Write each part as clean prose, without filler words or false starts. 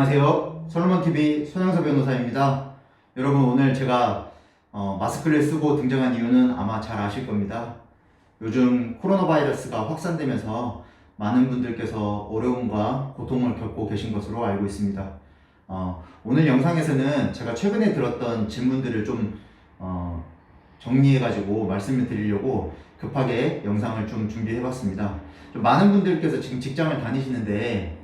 안녕하세요. 솔로몬TV 손영서 변호사입니다. 여러분, 오늘 제가 마스크를 쓰고 등장한 이유는 아마 잘 아실 겁니다. 요즘 코로나 바이러스가 확산되면서 많은 분들께서 어려움과 고통을 겪고 계신 것으로 알고 있습니다. 오늘 영상에서는 제가 최근에 들었던 질문들을 좀 정리해가지고 말씀을 드리려고 급하게 영상을 좀 준비해봤습니다. 좀 많은 분들께서 지금 직장을 다니시는데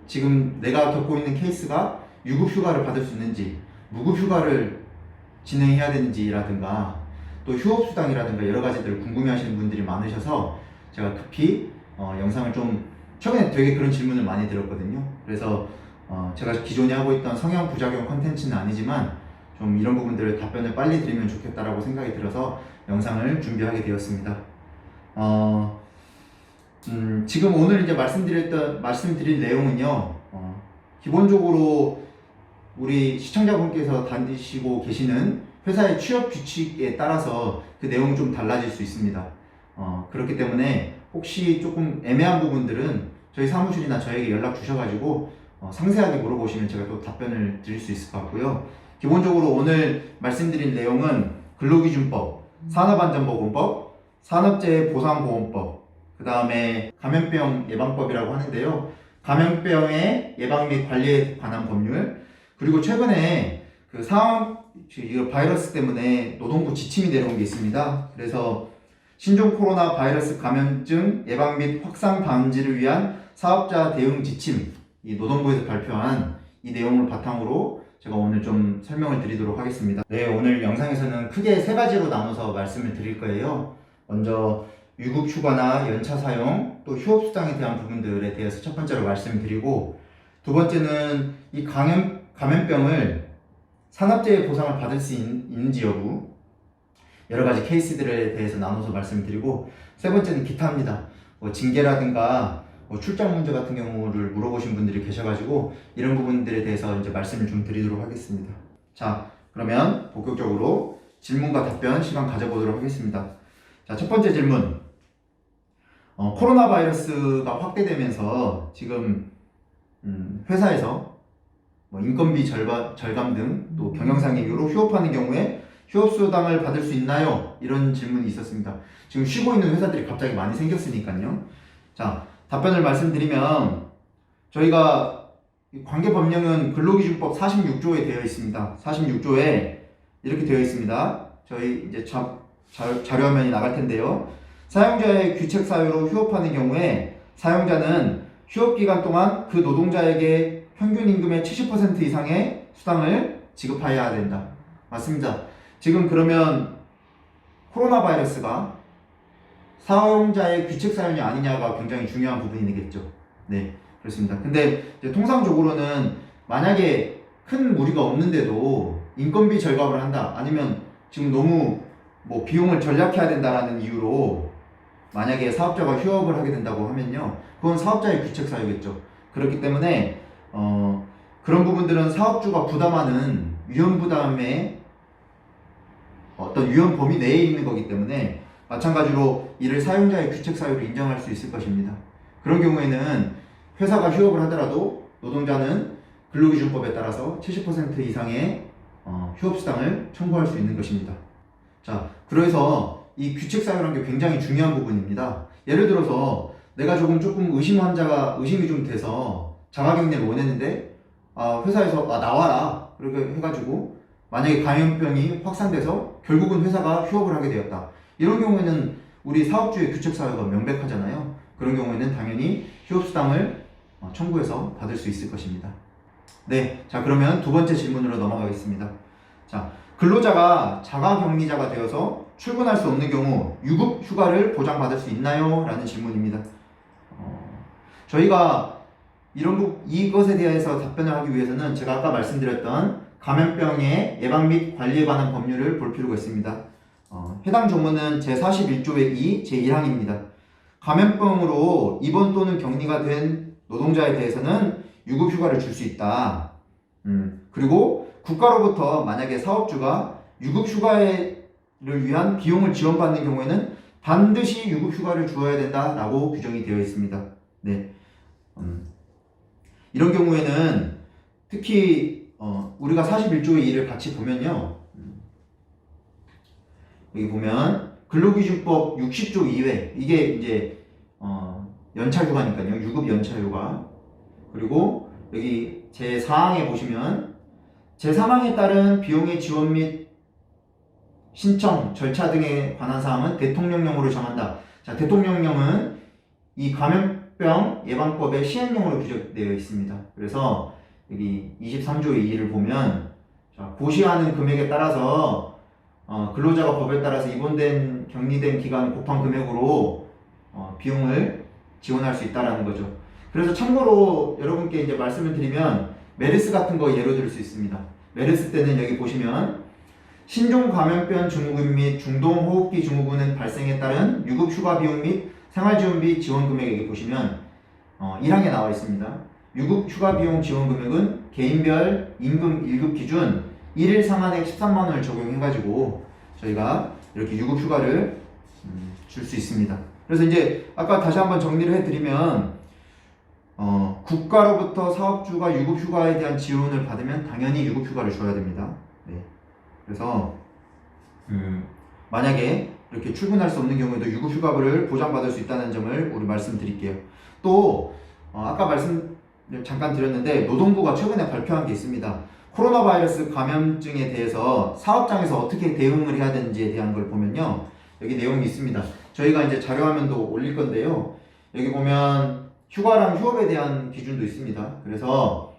지금 내가 겪고 있는 케이스가 유급휴가를 받을 수 있는지, 무급휴가를 진행해야 되는지라든가 또 휴업수당이라든가 여러 가지들 궁금해하시는 분들이 많으셔서 제가 급히 영상을 좀, 최근에 되게 그런 질문을 많이 들었거든요. 그래서 제가 기존에 하고 있던 성형 부작용 컨텐츠는 아니지만 좀 이런 부분들을 답변을 빨리 드리면 좋겠다라고 생각이 들어서 영상을 준비하게 되었습니다. 지금 오늘 이제 말씀드릴 내용은요, 기본적으로 우리 시청자분께서 다니시고 계시는 회사의 취업 규칙에 따라서 그 내용이 좀 달라질 수 있습니다. 그렇기 때문에 혹시 조금 애매한 부분들은 저희 사무실이나 저에게 연락 주셔가지고 상세하게 물어보시면 제가 또 답변을 드릴 수 있을 것 같고요. 기본적으로 오늘 말씀드릴 내용은 근로기준법, 산업안전보건법, 산업재해보상보험법, 그 다음에 감염병 예방법이라고 하는데요. 감염병의 예방 및 관리에 관한 법률, 그리고 최근에 그 바이러스 때문에 노동부 지침이 내려온 게 있습니다. 그래서 신종 코로나 바이러스 감염증 예방 및 확산 방지를 위한 사업자 대응 지침, 이 노동부에서 발표한 이 내용을 바탕으로 제가 오늘 좀 설명을 드리도록 하겠습니다. 네, 오늘 영상에서는 크게 세 가지로 나눠서 말씀을 드릴 거예요. 먼저 유급휴가나 연차 사용, 또 휴업수당에 대한 부분들에 대해서 첫 번째로 말씀드리고, 두 번째는 이 감염병을 산업재해 보상을 받을 수 있는지 여부, 여러 가지 케이스들에 대해서 나눠서 말씀드리고, 세 번째는 기타입니다. 징계라든가 출장 문제 같은 경우를 물어보신 분들이 계셔가지고 이런 부분들에 대해서 이제 말씀을 좀 드리도록 하겠습니다. 자, 그러면 본격적으로 질문과 답변 시간 가져보도록 하겠습니다. 자, 첫 번째 질문. 코로나 바이러스가 확대되면서 지금 회사에서 인건비 절감 등 또 경영상의 이유로 휴업하는 경우에 휴업수당을 받을 수 있나요? 이런 질문이 있었습니다. 지금 쉬고 있는 회사들이 갑자기 많이 생겼으니까요. 자, 답변을 말씀드리면 저희가 관계법령은 근로기준법 46조에 되어 있습니다. 46조에 이렇게 되어 있습니다. 저희 이제 자료화면이 나갈 텐데요. 사용자의 규책 사유로 휴업하는 경우에 사용자는 휴업 기간 동안 그 노동자에게 평균 임금의 70% 이상의 수당을 지급해야 된다. 맞습니다. 지금 그러면 코로나 바이러스가 사용자의 규책 사유냐 아니냐가 굉장히 중요한 부분이 되겠죠. 네, 그렇습니다. 근데 이제 통상적으로는 만약에 큰 무리가 없는데도 인건비 절감을 한다, 아니면 지금 너무 비용을 절약해야 된다라는 이유로 만약에 사업자가 휴업을 하게 된다고 하면요, 그건 사업자의 규책 사유겠죠. 그렇기 때문에 그런 부분들은 사업주가 부담하는 위험 부담의 어떤 위험 범위 내에 있는 거기 때문에 마찬가지로 이를 사용자의 규책 사유로 인정할 수 있을 것입니다. 그런 경우에는 회사가 휴업을 하더라도 노동자는 근로기준법에 따라서 70% 이상의 휴업수당을 청구할 수 있는 것입니다. 자, 그래서 이 규책 사유라는 게 굉장히 중요한 부분입니다. 예를 들어서 내가 조금 의심이 좀 돼서 자가격리를 원했는데 회사에서 나와라 그렇게 해가지고 만약에 감염병이 확산돼서 결국은 회사가 휴업을 하게 되었다. 이런 경우에는 우리 사업주의 규책 사유가 명백하잖아요. 그런 경우에는 당연히 휴업수당을 청구해서 받을 수 있을 것입니다. 네, 자, 그러면 두 번째 질문으로 넘어가겠습니다. 자, 근로자가 자가격리자가 되어서 출근할 수 없는 경우 유급휴가를 보장받을 수 있나요? 라는 질문입니다. 저희가 이것에 대해서 답변을 하기 위해서는 제가 아까 말씀드렸던 감염병의 예방 및 관리에 관한 법률을 볼 필요가 있습니다. 해당 조문은 제41조의 2, 제1항입니다. 감염병으로 입원 또는 격리가 된 노동자에 대해서는 유급휴가를 줄 수 있다. 그리고 국가로부터 만약에 사업주가 유급휴가를 위한 비용을 지원받는 경우에는 반드시 유급휴가를 주어야 된다라고 규정이 되어 있습니다. 네. 이런 경우에는 특히 우리가 41조의 2를 같이 보면요. 여기 보면 근로기준법 60조 2회 이게 이제 연차휴가니까요. 유급 연차휴가. 그리고 여기 제4항에 보시면 제3항에 따른 비용의 지원 및 신청 절차 등에 관한 사항은 대통령령으로 정한다. 자, 대통령령은 이 감염병 예방법의 시행령으로 규정되어 있습니다. 그래서 여기 23조의 2를 보면 자, 고시하는 금액에 따라서 근로자가 법에 따라서 입원된 격리된 기간 곱한 금액으로 비용을 지원할 수 있다라는 거죠. 그래서 참고로 여러분께 이제 말씀을 드리면 메르스 같은 거 예로 들 수 있습니다. 메르스 때는 여기 보시면 신종 감염병 증후군 및 중동 호흡기 증후군 발생에 따른 유급 휴가 비용 및 생활지원비 지원 금액 여기 보시면 1항에 나와 있습니다. 유급 휴가 비용 지원 금액은 개인별 임금 1급 기준 1일 상한액 13만 원을 적용해가지고 저희가 이렇게 유급 휴가를 줄 수 있습니다. 그래서 이제 아까 다시 한번 정리를 해드리면 국가로부터 사업주가 유급 휴가에 대한 지원을 받으면 당연히 유급 휴가를 줘야 됩니다. 네. 그래서 만약에 이렇게 출근할 수 없는 경우에도 유급 휴가를 보장받을 수 있다는 점을 우리 말씀드릴게요. 또 아까 잠깐 드렸는데 노동부가 최근에 발표한 게 있습니다. 코로나 바이러스 감염증에 대해서 사업장에서 어떻게 대응을 해야 되는지에 대한 걸 보면요. 여기 내용이 있습니다. 저희가 이제 자료화면도 올릴 건데요. 여기 보면 휴가랑 휴업에 대한 기준도 있습니다. 그래서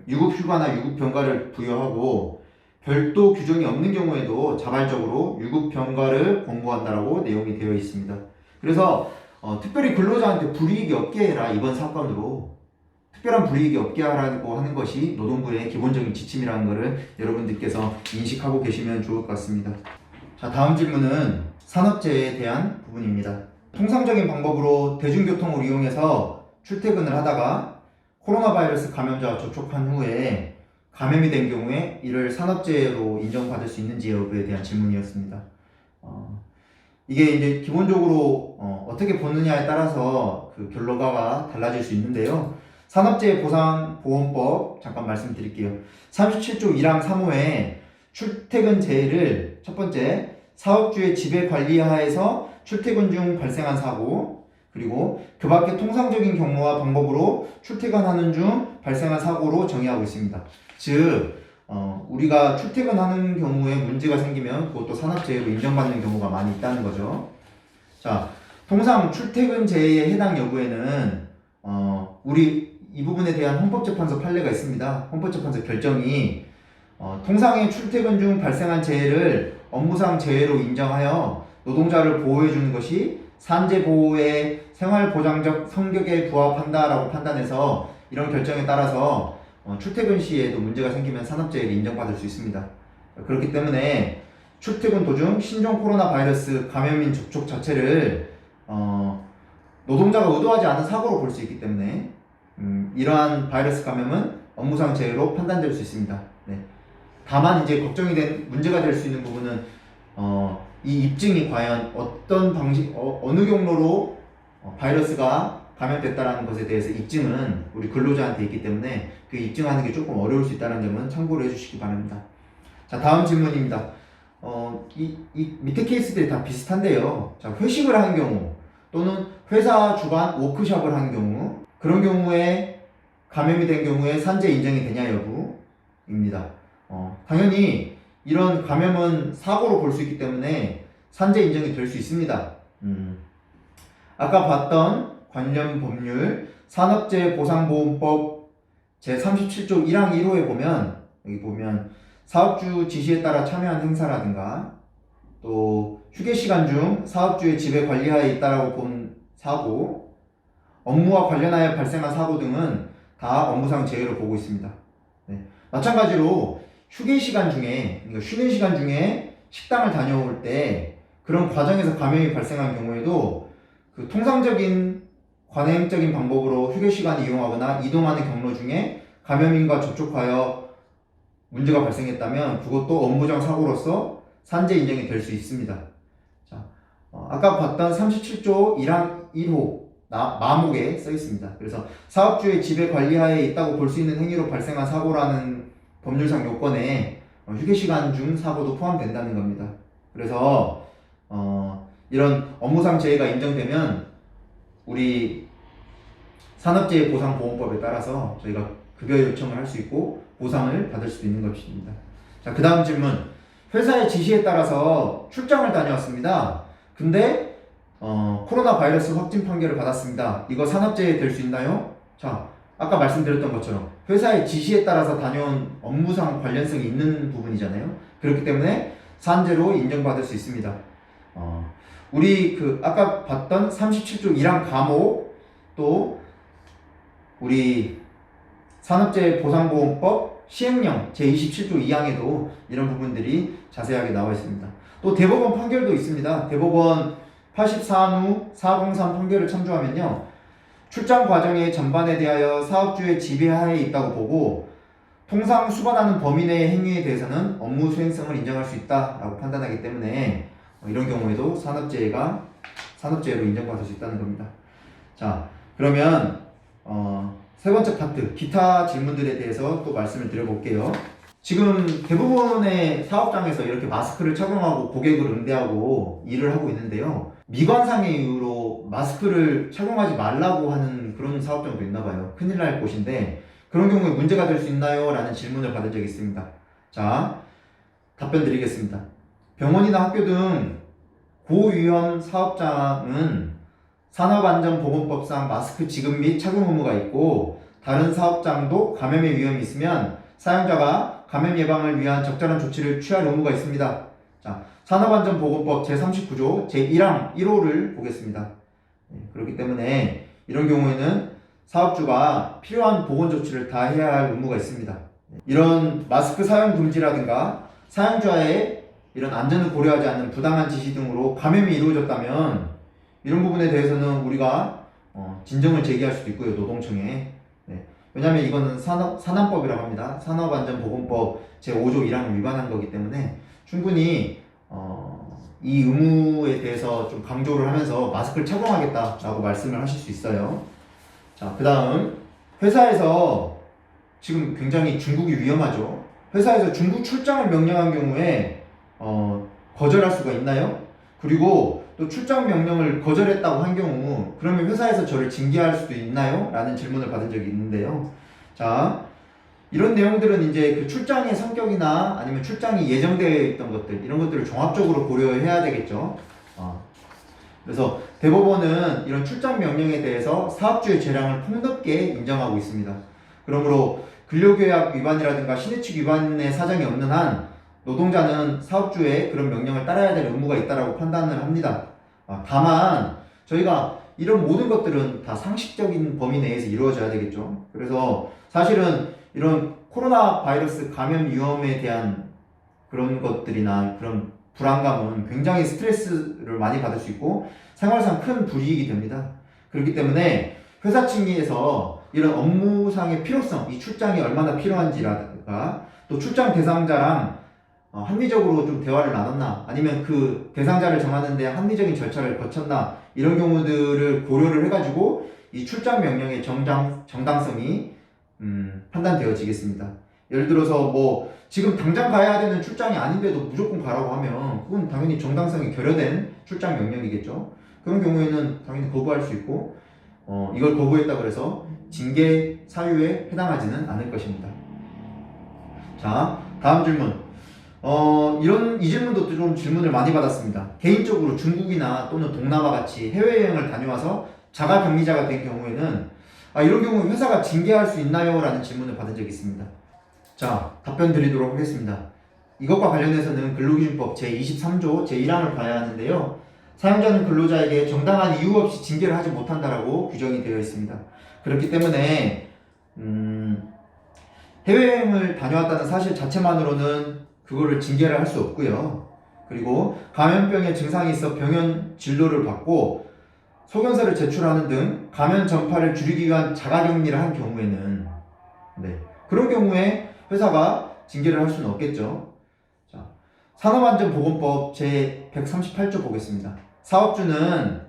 유급 휴가나 유급 병가를 부여하고 별도 규정이 없는 경우에도 자발적으로 유급 병가를 권고한다라고 내용이 되어 있습니다. 그래서 특별히 근로자한테 불이익이 없게 해라 이번 사건으로 특별한 불이익이 없게 하라고 하는 것이 노동부의 기본적인 지침이라는 것을 여러분들께서 인식하고 계시면 좋을 것 같습니다. 자, 다음 질문은 산업재해에 대한 부분입니다. 통상적인 방법으로 대중교통을 이용해서 출퇴근을 하다가 코로나 바이러스 감염자와 접촉한 후에 감염이 된 경우에 이를 산업재해로 인정받을 수 있는지 여부에 대한 질문이었습니다. 이게 이제 기본적으로 어떻게 보느냐에 따라서 그 결과가 달라질 수 있는데요. 산업재해보상보험법 잠깐 말씀드릴게요. 37조 1항 3호에 출퇴근 재해를 첫 번째 사업주의 지배관리하에서 출퇴근 중 발생한 사고 그리고 그 밖의 통상적인 경로와 방법으로 출퇴근하는 중 발생한 사고로 정의하고 있습니다. 즉 우리가 출퇴근하는 경우에 문제가 생기면 그것도 산업재해로 인정받는 경우가 많이 있다는 거죠. 자, 통상 출퇴근 재해의 해당 여부에는 우리 이 부분에 대한 헌법재판소 판례가 있습니다. 헌법재판소 결정이 통상의 출퇴근 중 발생한 재해를 업무상 재해로 인정하여 노동자를 보호해주는 것이 산재보호의 생활보장적 성격에 부합한다라고 판단해서 이런 결정에 따라서 출퇴근 시에도 문제가 생기면 산업재해를 인정받을 수 있습니다. 그렇기 때문에 출퇴근 도중 신종 코로나 바이러스 감염인 접촉 자체를 노동자가 의도하지 않은 사고로 볼 수 있기 때문에 이러한 바이러스 감염은 업무상 재해로 판단될 수 있습니다. 네. 다만 이제 걱정이 된 문제가 될 수 있는 부분은 이 입증이 과연 어떤 방식 어느 경로로 바이러스가 감염됐다라는 것에 대해서 입증은 우리 근로자한테 있기 때문에 그 입증하는 게 조금 어려울 수 있다는 점은 참고를 해주시기 바랍니다. 자, 다음 질문입니다. 이 밑에 케이스들이 다 비슷한데요. 자, 회식을 한 경우 또는 회사 주관 워크숍을 한 경우 그런 경우에 감염이 된 경우에 산재 인정이 되냐 여부입니다. 당연히 이런 감염은 사고로 볼 수 있기 때문에 산재 인정이 될 수 있습니다. 아까 봤던 관련 법률 산업재해보상보험법 제37조 1항 1호에 보면 여기 보면 사업주 지시에 따라 참여한 행사라든가 또 휴게시간 중 사업주의 지배 관리하에 있다라고 본 사고 업무와 관련하여 발생한 사고 등은 다 업무상 재해로 보고 있습니다. 네. 마찬가지로 휴게 시간 중에 그러니까 쉬는 시간 중에 식당을 다녀올 때 그런 과정에서 감염이 발생한 경우에도 그 통상적인 관행적인 방법으로 휴게 시간을 이용하거나 이동하는 경로 중에 감염인과 접촉하여 문제가 발생했다면 그것도 업무상 사고로서 산재 인정이 될 수 있습니다. 자, 아까 봤던 37조 1항 1호 마목에 써 있습니다. 그래서 사업주의 지배 관리하에 있다고 볼 수 있는 행위로 발생한 사고라는 법률상 요건에 휴게 시간 중 사고도 포함된다는 겁니다. 그래서 이런 업무상 재해가 인정되면 우리 산업재해보상보험법에 따라서 저희가 급여 요청을 할 수 있고 보상을 받을 수도 있는 것입니다. 자, 그 다음 질문. 회사의 지시에 따라서 출장을 다녀왔습니다. 근데 코로나 바이러스 확진 판결을 받았습니다. 이거 산업재해 될 수 있나요? 자, 아까 말씀드렸던 것처럼 회사의 지시에 따라서 다녀온 업무상 관련성이 있는 부분이잖아요. 그렇기 때문에 산재로 인정받을 수 있습니다. 우리 아까 봤던 37조 1항 가목, 또 우리 산업재해보상보험법 시행령 제27조 2항에도 이런 부분들이 자세하게 나와 있습니다. 또 대법원 판결도 있습니다. 대법원 84무 403 판결을 참조하면요, 출장 과정의 전반에 대하여 사업주의 지배하에 있다고 보고 통상 수반하는 범위 내의 행위에 대해서는 업무 수행성을 인정할 수 있다라고 판단하기 때문에 이런 경우에도 산업재해로 인정받을 수 있다는 겁니다. 자, 그러면 세 번째 파트, 기타 질문들에 대해서 또 말씀을 드려볼게요. 지금 대부분의 사업장에서 이렇게 마스크를 착용하고 고객을 응대하고 일을 하고 있는데요. 미관상의 이유로 마스크를 착용하지 말라고 하는 그런 사업장도 있나 봐요. 큰일 날 곳인데 그런 경우에 문제가 될 수 있나요? 라는 질문을 받은 적이 있습니다. 자, 답변 드리겠습니다. 병원이나 학교 등 고위험 사업장은 산업안전보건법상 마스크 지급 및 착용 의무가 있고, 다른 사업장도 감염의 위험이 있으면 사용자가 감염 예방을 위한 적절한 조치를 취할 의무가 있습니다. 자, 산업안전보건법 제39조 제1항 1호를 보겠습니다. 그렇기 때문에 이런 경우에는 사업주가 필요한 보건 조치를 다 해야 할 의무가 있습니다. 이런 마스크 사용 금지라든가 사용자의 이런 안전을 고려하지 않는 부당한 지시 등으로 감염이 이루어졌다면 이런 부분에 대해서는 우리가 진정을 제기할 수도 있고요, 노동청에. 왜냐하면 이거는 산안법이라고 합니다. 산업안전보건법 제5조 1항을 위반한 거기 때문에 충분히 이 의무에 대해서 좀 강조를 하면서 마스크를 착용하겠다라고 말씀을 하실 수 있어요. 자, 그 다음 회사에서 지금 굉장히 중국이 위험하죠. 회사에서 중국 출장을 명령한 경우에 거절할 수가 있나요? 그리고 또 출장 명령을 거절했다고 한 경우 그러면 회사에서 저를 징계할 수도 있나요? 라는 질문을 받은 적이 있는데요. 자, 이런 내용들은 이제 그 출장의 성격이나 아니면 출장이 예정되어 있던 것들, 이런 것들을 종합적으로 고려해야 되겠죠. 그래서 대법원은 이런 출장 명령에 대해서 사업주의 재량을 폭넓게 인정하고 있습니다. 그러므로 근로계약 위반이라든가 신의칙 위반의 사정이 없는 한 노동자는 사업주의 그런 명령을 따라야 될 의무가 있다고 판단을 합니다. 다만 저희가 이런 모든 것들은 다 상식적인 범위 내에서 이루어져야 되겠죠. 그래서 사실은 이런 코로나 바이러스 감염 위험에 대한 그런 것들이나 그런 불안감은 굉장히 스트레스를 많이 받을 수 있고 생활상 큰 불이익이 됩니다. 그렇기 때문에 회사 층에서 이런 업무상의 필요성, 이 출장이 얼마나 필요한지라든가 또 출장 대상자랑 합리적으로 좀 대화를 나눴나, 아니면 그 대상자를 정하는데 합리적인 절차를 거쳤나, 이런 경우들을 고려를 해가지고 이 출장 명령의 정당성이 판단되어지겠습니다. 예를 들어서 뭐 지금 당장 가야 되는 출장이 아닌데도 무조건 가라고 하면 그건 당연히 정당성이 결여된 출장 명령이겠죠. 그런 경우에는 당연히 거부할 수 있고 이걸 거부했다고 해서 징계 사유에 해당하지는 않을 것입니다. 자, 다음 질문. 이 질문도 좀 질문을 많이 받았습니다. 개인적으로 중국이나 또는 동남아 같이 해외여행을 다녀와서 자가격리자가 된 경우에는 이런 경우 회사가 징계할 수 있나요? 라는 질문을 받은 적이 있습니다. 자, 답변 드리도록 하겠습니다. 이것과 관련해서는 근로기준법 제23조 제1항을 봐야 하는데요. 사용자는 근로자에게 정당한 이유 없이 징계를 하지 못한다라고 규정이 되어 있습니다. 그렇기 때문에 해외여행을 다녀왔다는 사실 자체만으로는 그거를 징계를 할 수 없고요. 그리고 감염병의 증상이 있어 병원 진료를 받고 소견서를 제출하는 등 감염 전파를 줄이기 위한 자가격리를 한 경우에는 그런 경우에 회사가 징계를 할 수는 없겠죠. 자, 산업안전보건법 제138조 보겠습니다. 사업주는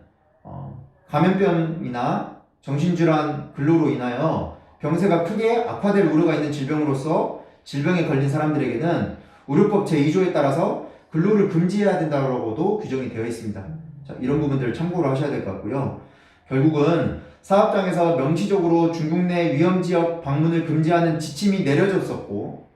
감염병이나 정신질환 근로로 인하여 병세가 크게 악화될 우려가 있는 질병으로서 질병에 걸린 사람들에게는 의료법 제2조에 따라서 근로를 금지해야 된다고도 규정이 되어 있습니다. 자, 이런 부분들을 참고로 하셔야 될 것 같고요. 결국은 사업장에서 명시적으로 중국 내 위험지역 방문을 금지하는 지침이 내려졌었고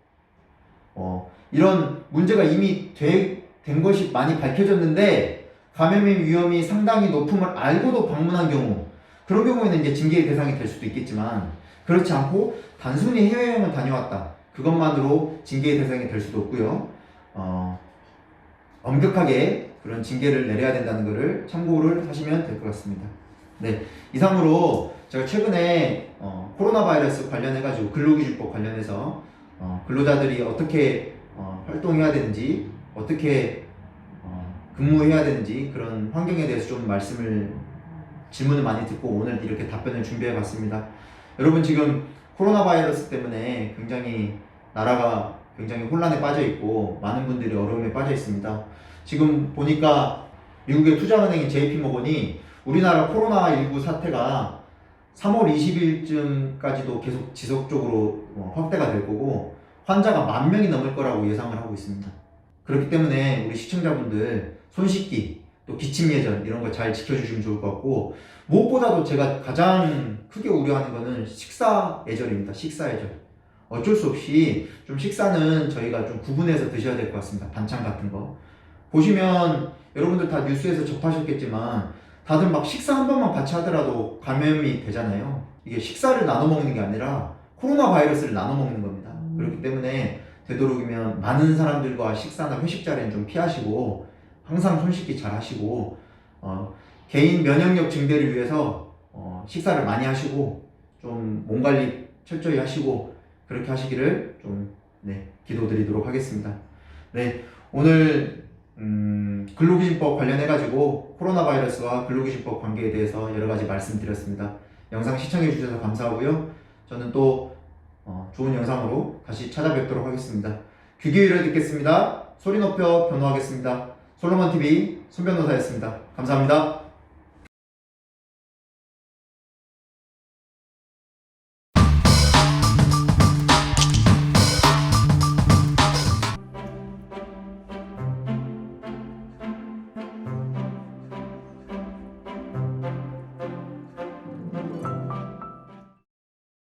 이런 문제가 이미 된 것이 많이 밝혀졌는데 감염의 위험이 상당히 높음을 알고도 방문한 경우, 그런 경우에는 이제 징계의 대상이 될 수도 있겠지만 그렇지 않고 단순히 해외여행을 다녀왔다, 그것만으로 징계의 대상이 될 수도 없고요. 엄격하게 그런 징계를 내려야 된다는 것을 참고를 하시면 될 것 같습니다. 네, 이상으로 제가 최근에 코로나 바이러스 관련해가지고 근로기준법 관련해서 근로자들이 어떻게 활동해야 되는지, 어떻게 근무해야 되는지 그런 환경에 대해서 좀 질문을 많이 듣고 오늘 이렇게 답변을 준비해 봤습니다. 여러분, 지금 코로나 바이러스 때문에 굉장히 나라가 굉장히 혼란에 빠져 있고 많은 분들이 어려움에 빠져 있습니다. 지금 보니까 미국의 투자은행인 JP모건이 우리나라 코로나19 사태가 3월 20일쯤까지도 계속 지속적으로 확대가 될 거고 환자가 10,000명이 넘을 거라고 예상을 하고 있습니다. 그렇기 때문에 우리 시청자분들 손 씻기, 또 기침 예절 이런 거 잘 지켜주시면 좋을 것 같고, 무엇보다도 제가 가장 크게 우려하는 거는 식사 예절입니다. 식사 예절. 어쩔 수 없이 좀 식사는 저희가 좀 구분해서 드셔야 될 것 같습니다. 반찬 같은 거. 보시면 여러분들 다 뉴스에서 접하셨겠지만 다들 막 식사 한 번만 같이 하더라도 감염이 되잖아요. 이게 식사를 나눠 먹는 게 아니라 코로나 바이러스를 나눠 먹는 겁니다. 그렇기 때문에 되도록이면 많은 사람들과 식사나 회식 자리는 좀 피하시고 항상 손 씻기 잘 하시고 개인 면역력 증대를 위해서 식사를 많이 하시고 좀 몸 관리 철저히 하시고 그렇게 하시기를 좀 기도드리도록 하겠습니다. 네, 오늘 근로기준법 관련해가지고 코로나 바이러스와 근로기준법 관계에 대해서 여러 가지 말씀드렸습니다. 영상 시청해주셔서 감사하고요. 저는 또 좋은 영상으로 다시 찾아뵙도록 하겠습니다. 귀 기울여 듣겠습니다. 소리 높여 변호하겠습니다. 솔로몬TV 손 변호사였습니다. 감사합니다.